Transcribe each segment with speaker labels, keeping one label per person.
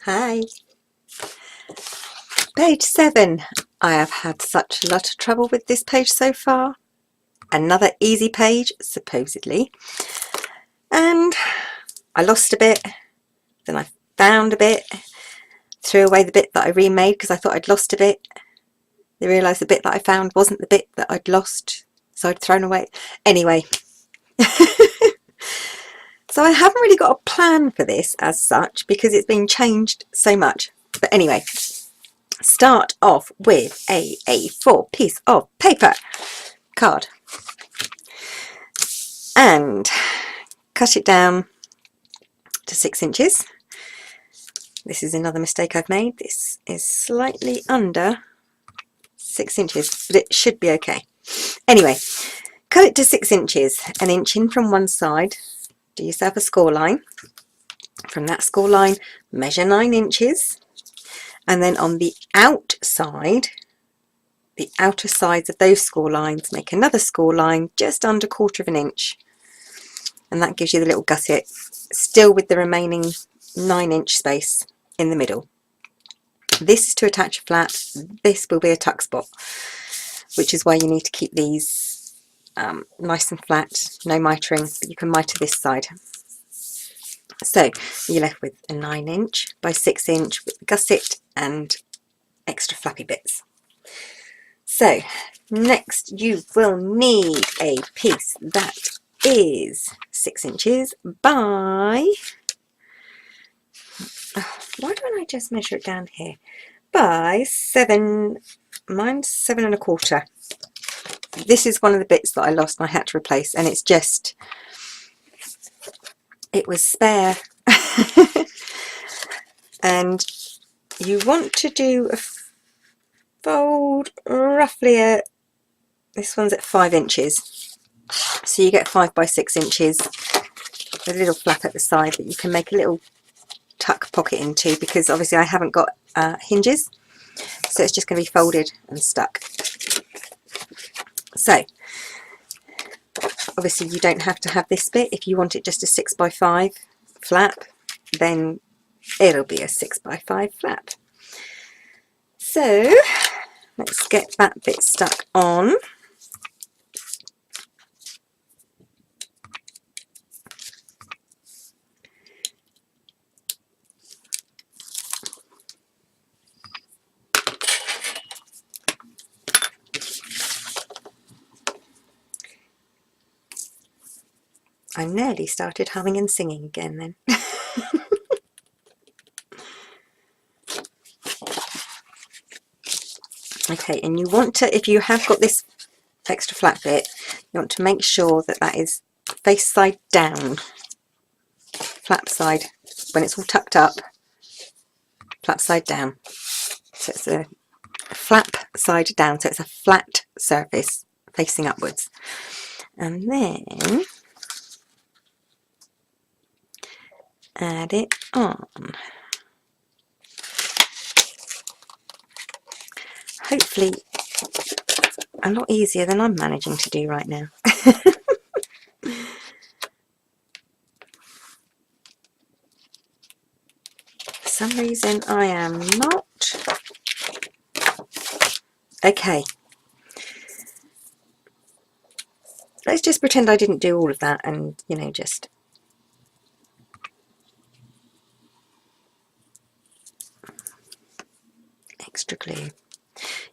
Speaker 1: Hi. Page 7. I have had such a lot of trouble with this page so far. Another easy page, supposedly. And I lost a bit, then I found a bit, threw away the bit that I remade because I thought I'd lost a bit. I realised the bit that I found wasn't the bit that I'd lost, so I'd thrown away. Anyway. So I haven't really got a plan for this as such because it's been changed so much. But anyway, start off with a A4 piece of paper card and cut it down to 6 inches. This is another mistake I've made. This is slightly under 6 inches, but it should be okay. Anyway, cut it to 6 inches, an inch in from one side. Do yourself a score line. From that score line, measure 9 inches. And then on the outside, the outer sides of those score lines, make another score line just under 1/4 of an inch. And that gives you the little gusset, still with the remaining 9-inch space in the middle. This is to attach a flap. This will be a tuck spot, which is why you need to keep these nice and flat, no mitering, but you can mitre this side. So you're left with a 9-inch by 6-inch with the gusset and extra flappy bits. So next you will need a piece that is 6 inches by, why don't I just measure it down here, by 7, mine's 7 1/4. This is one of the bits that I lost and I had to replace, and it's just, it was spare. And you want to do a fold roughly at, this one's at 5 inches, so you get 5 by 6 inches, a little flap at the side that you can make a little tuck pocket into, because obviously I haven't got hinges, so it's just going to be folded and stuck. So obviously you don't have to have this bit. If you want it just a 6 by 5 flap, then it'll be a 6 by 5 flap. So let's get that bit stuck on. I nearly started humming and singing again then. Okay, and you want to, if you have got this extra flat bit, you want to make sure that that is face side down, flap side, when it's all tucked up, flap side down. So it's a flap side down, so it's a flat surface facing upwards. And then add it on. Hopefully a lot easier than I'm managing to do right now. For some reason I am not. Okay. Let's just pretend I didn't do all of that and, you know, just extra glue.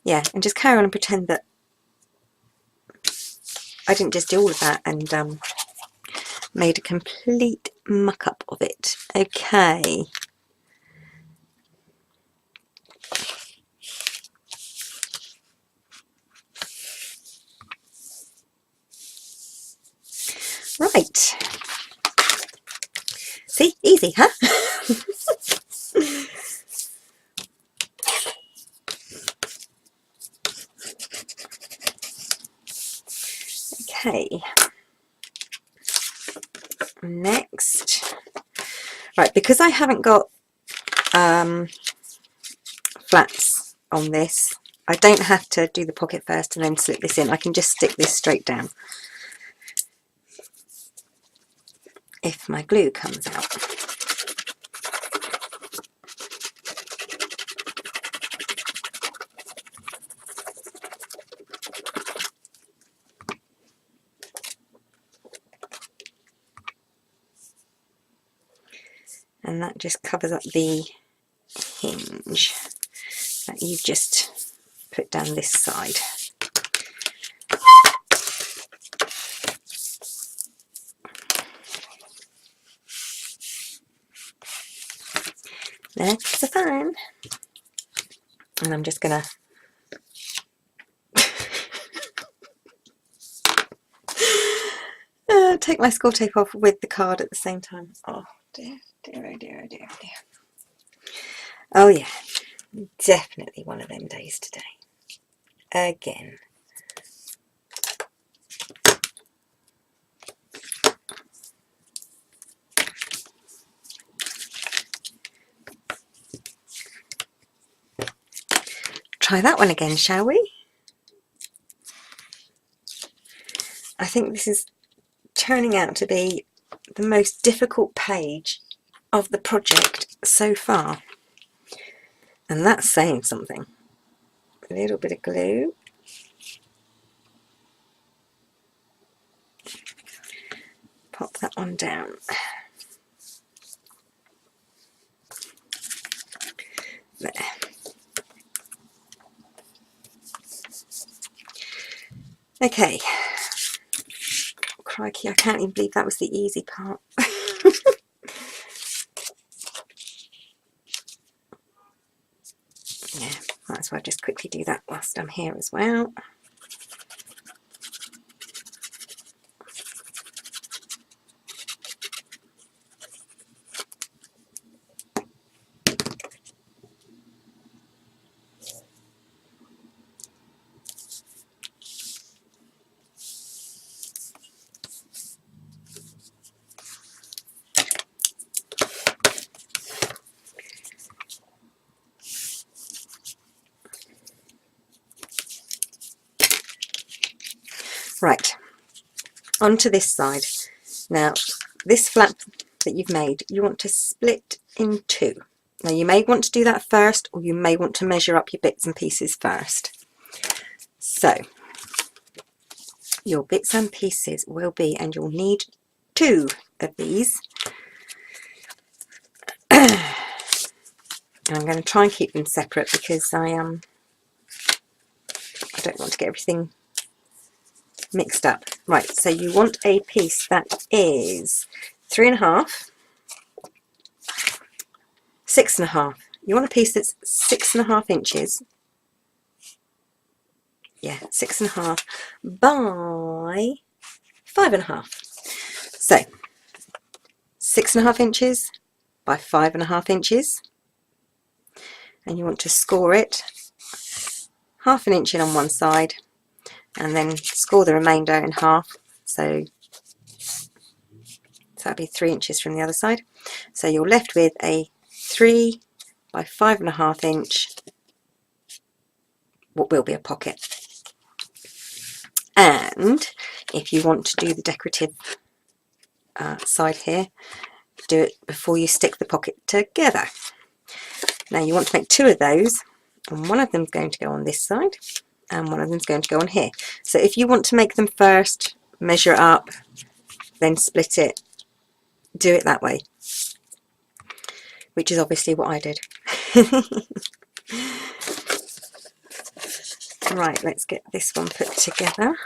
Speaker 1: Yeah, and just carry on and pretend that I didn't just do all of that and made a complete muck up of it. Okay. Right. See, easy, huh? Okay. Next, right, because I haven't got flaps on this, I don't have to do the pocket first and then slip this in. I can just stick this straight down if my glue comes out. and that just covers up the hinge that you've just put down this side. That's the fun. And I'm just gonna take my score tape off with the card at the same time. Oh dear, dear, oh dear, oh dear, oh dear. Oh yeah, definitely one of them days today. Again. Try that one again, shall we? I think this is turning out to be the most difficult page of the project so far. And that's saying something. A little bit of glue. Pop that one down. There. Okay. Crikey, I can't even believe that was the easy part. Yeah, might as well just quickly do that whilst I'm here as well. Right, onto this side. Now, this flap that you've made, you want to split in two. Now, you may want to do that first, or you may want to measure up your bits and pieces first. So, your bits and pieces will be, and you'll need two of these. And I'm going to try and keep them separate because I don't want to get everything mixed up. Right, so you want a piece that is 3.5, 6.5. You want a piece that's 6.5 inches. Yeah, 6.5 by 5.5. So 6.5 inches by 5.5 inches, and you want to score it 1/2 inch in on one side, and then score the remainder in half. So that'll be 3 inches from the other side. So you're left with a 3 by 5.5 inch, what will be a pocket. And if you want to do the decorative side here, do it before you stick the pocket together. Now you want to make two of those, and one of them's going to go on this side and one of them's going to go on here. So if you want to make them first, measure up, then split it, do it that way, which is obviously what I did. Right, let's get this one put together.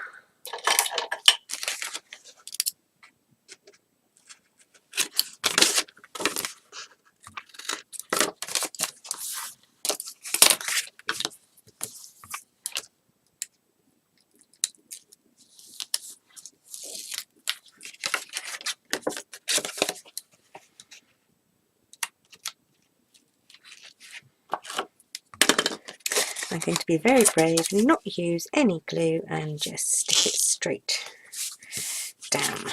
Speaker 1: I'm going to be very brave and not use any glue and just stick it straight down.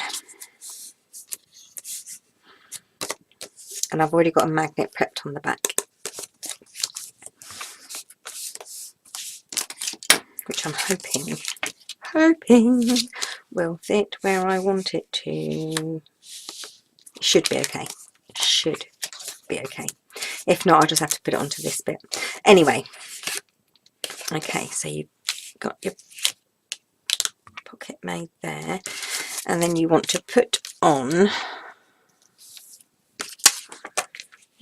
Speaker 1: And I've already got a magnet prepped on the back, which I'm hoping will fit where I want it to. It should be okay. Should be okay. If not, I'll just have to put it onto this bit. Anyway, okay, so you've got your pocket made there, and then you want to put on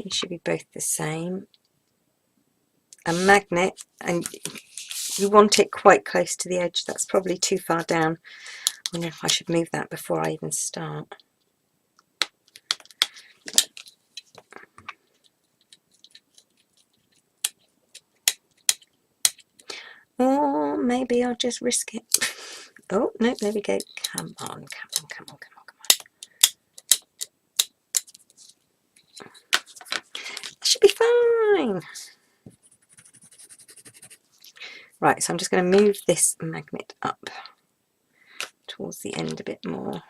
Speaker 1: These should be both the same. A magnet, and you want it quite close to the edge. That's probably too far down. I wonder if I should move that before I even start. Or maybe I'll just risk it. Oh, no, there we go. Come on, come on, come on, come on, come on. That should be fine. Right, so I'm just going to move this magnet up towards the end a bit more.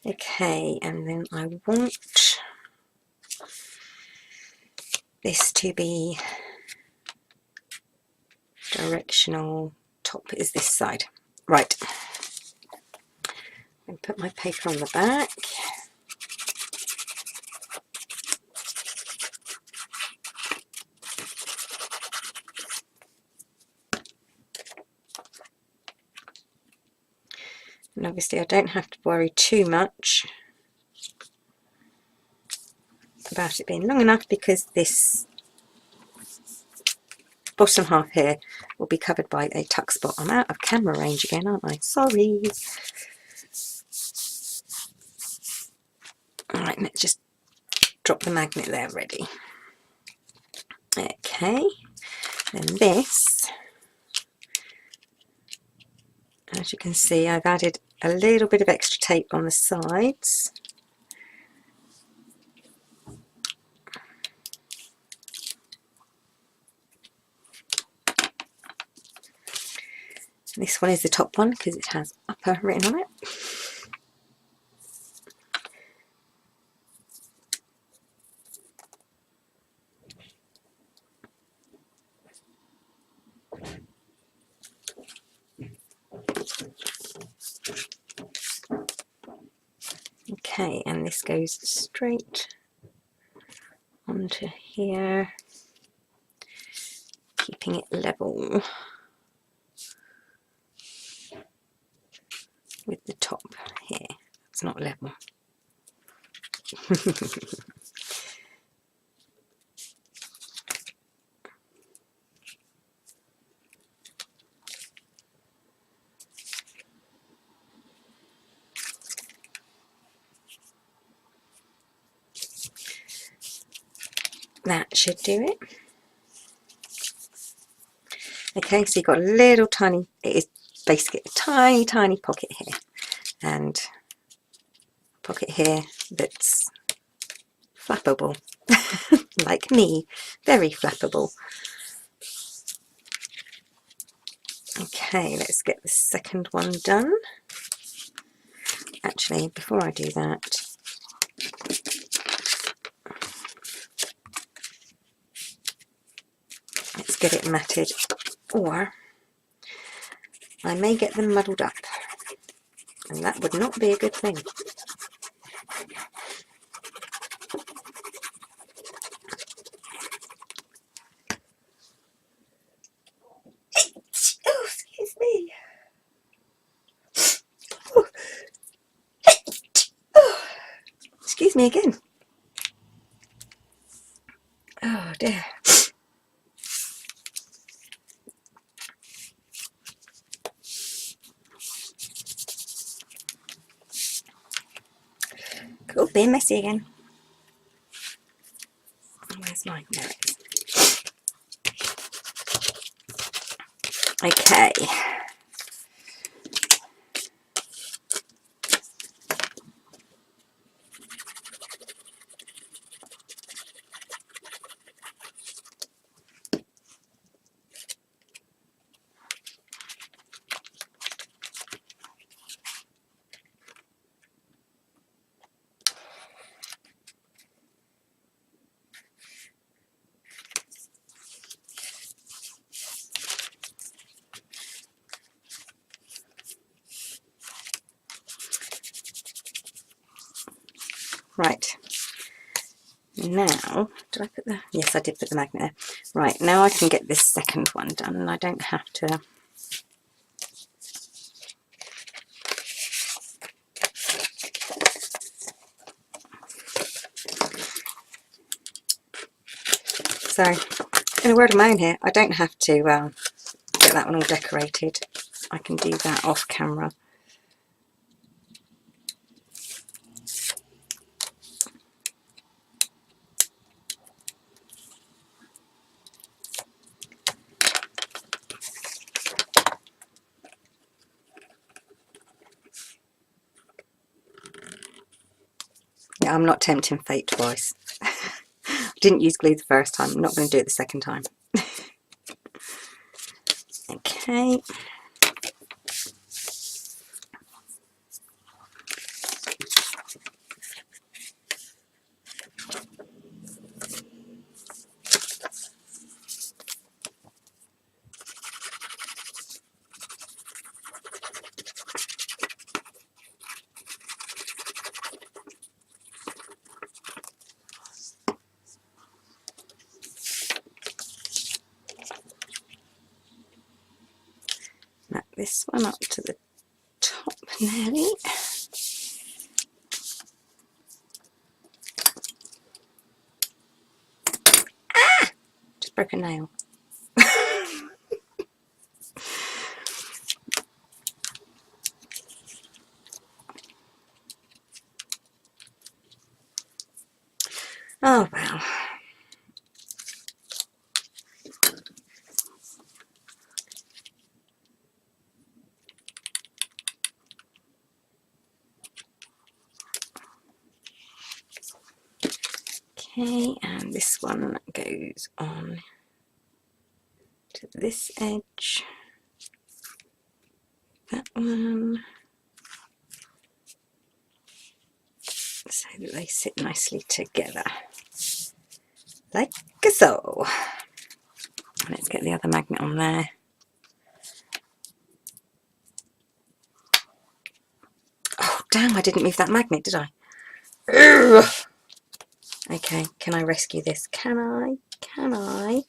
Speaker 1: Okay, and then I want this to be directional. Top is this side. Right. And put my paper on the back. And obviously I don't have to worry too much about it being long enough, because this bottom half here will be covered by a tuck spot. I'm out of camera range again, aren't I? Sorry. Alright, let's just drop the magnet there ready. Okay, then this, as you can see, I've added a little bit of extra tape on the sides. This one is the top one because it has upper written on it. Okay, and this goes straight onto here, keeping it level with the top here. It's not level. That should do it. Okay, so you've got a little tiny, it is basically a tiny, tiny pocket here, and a pocket here that's flappable, like me, very flappable. Okay, let's get the second one done. Actually, before I do that, let's get it matted, or I may get them muddled up, and that would not be a good thing. Oh, excuse me. Oh, excuse me again. Oh dear. Cool, being messy again. Where's mine? There it is. Okay. Right, now, did I put the, yes I did put the magnet there. Right, now I can get this second one done and I don't have to So, in a word of my own here, I don't have to get that one all decorated. I can do that off camera. Yeah, I'm not tempting fate twice. I didn't use glue the first time. I'm not going to do it the second time. Okay. Now this one up to the top nearly. Ah! Just broke a nail. Oh well. Okay, and this one goes on to this edge. That one. So that they sit nicely together. Like so. Let's get the other magnet on there. Oh damn, I didn't move that magnet, did I? Ugh. Okay, can I rescue this? Can I? Can I?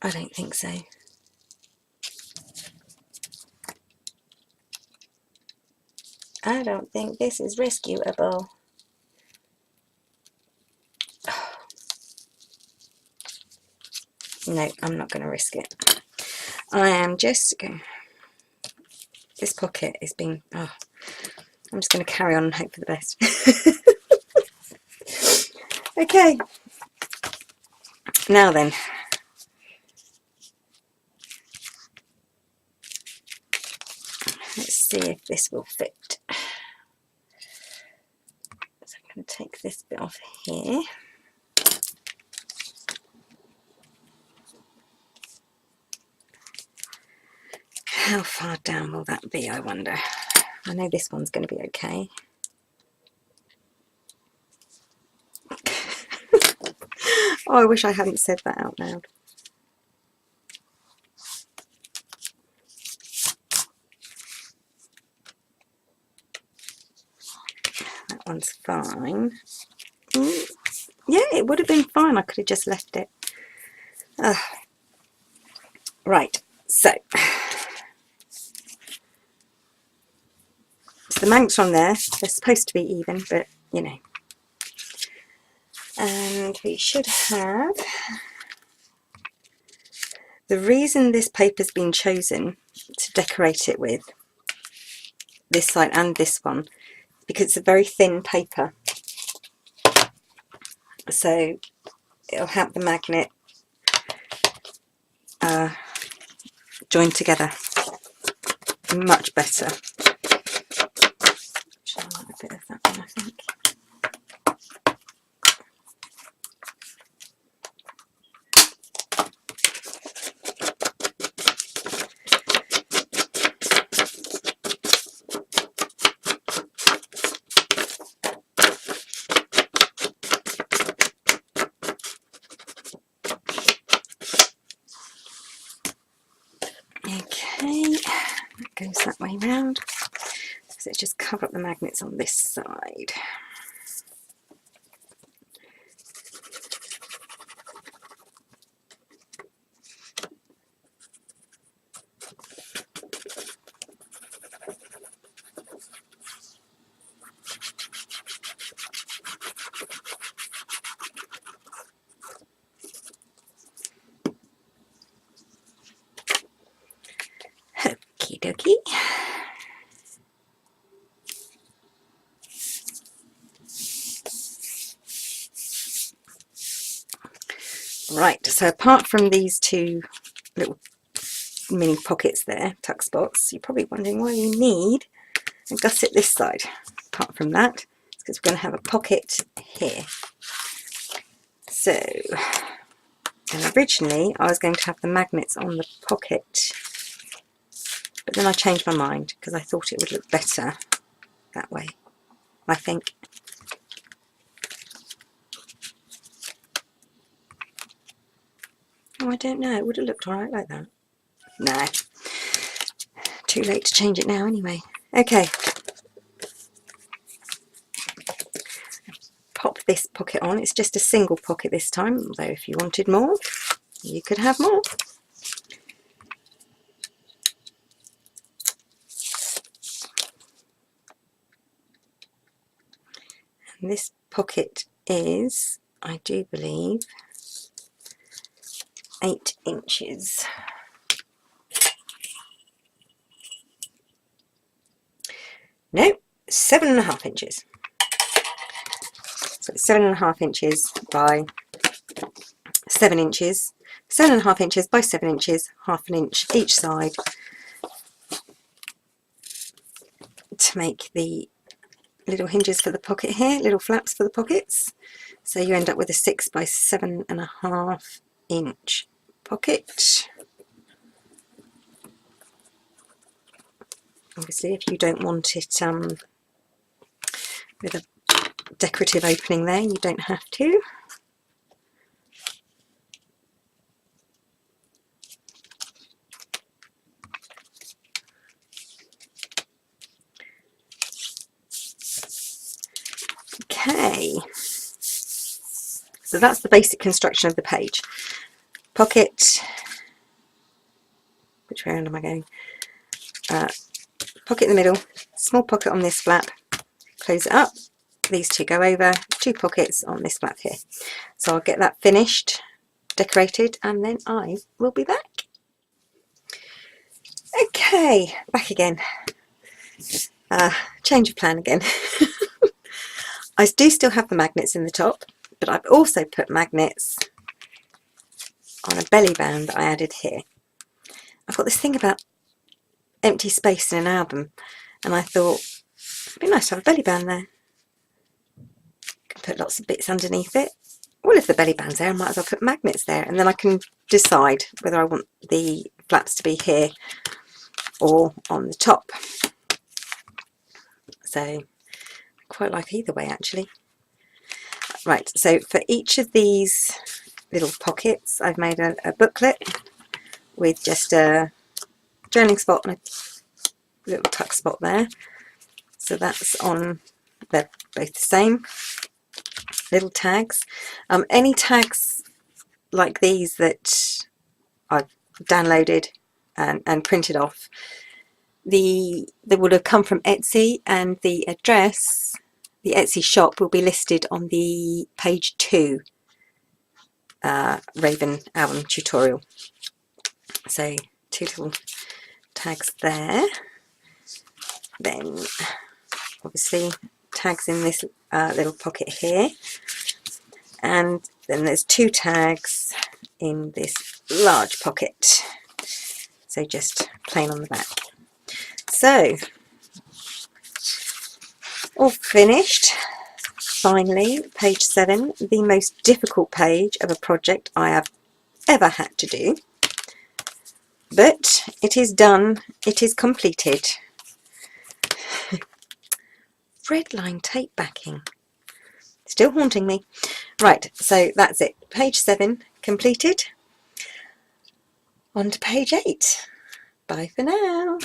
Speaker 1: I don't think so. I don't think this is rescuable. No, I'm not going to risk it. I am just going... This pocket is being... Oh, I'm just going to carry on and hope for the best. Okay. Now then. Let's see if this will fit. So I'm going to take this bit off here. How far down will that be, I wonder? I know this one's going to be okay. Oh, I wish I hadn't said that out loud. That one's fine. Yeah, it would have been fine. I could have just left it. Right, so the magnets on there, they're supposed to be even, but you know. And we should have... The reason this paper's been chosen to decorate it with, this side and this one, because it's a very thin paper. So it'll help the magnet join together much better. Actually, I like a bit of that one, I think. Okay, that goes that way round. So let's just cover up the magnets on this side. dokie. Right, so apart from these two little mini pockets there, tuck spots, you're probably wondering why you need a gusset this side. Apart from that, it's because we're going to have a pocket here. So, and originally I was going to have the magnets on the pocket, but then I changed my mind because I thought it would look better that way, I think. Oh, I don't know, it would have looked alright like that. No, too late to change it now anyway. Okay, pop this pocket on. It's just a single pocket this time, although if you wanted more, you could have more. And this pocket is, I do believe, 8 inches. No, 7.5 inches. So it's 7.5 inches by 7 inches. 7.5 inches by 7 inches, half an inch each side to make the little hinges for the pocket here, little flaps for the pockets. So you end up with a 6 by 7.5 inch pocket. Obviously, if you don't want it with a decorative opening there, you don't have to. Okay, so that's the basic construction of the page. Pocket, which way around am I going? Pocket in the middle, small pocket on this flap, close it up, these two go over, 2 pockets on this flap here. So I'll get that finished, decorated, and then I will be back. Okay, back again. Change of plan again. I do still have the magnets in the top, but I've also put magnets on a belly band that I added here. I've got this thing about empty space in an album, and I thought it'd be nice to have a belly band there. You can put lots of bits underneath it. Well, if the belly band's there, I might as well put magnets there, and then I can decide whether I want the flaps to be here or on the top. So I quite like either way, actually. Right, so for each of these little pockets, I've made a booklet with just a journaling spot and a little tuck spot there. So that's on, they're both the same. Little tags. Any tags like these that I've downloaded and printed off, they would have come from Etsy, and the address, the Etsy shop, will be listed on the page 2 Raven album tutorial. So 2 little tags there. Then obviously tags in this little pocket here, and then there's 2 tags in this large pocket, so just plain on the back. So all finished. Finally, page 7, the most difficult page of a project I have ever had to do, but it is done, it is completed. Red line tape backing, still haunting me. Right, so that's it, page 7 completed. On to page 8. Bye for now.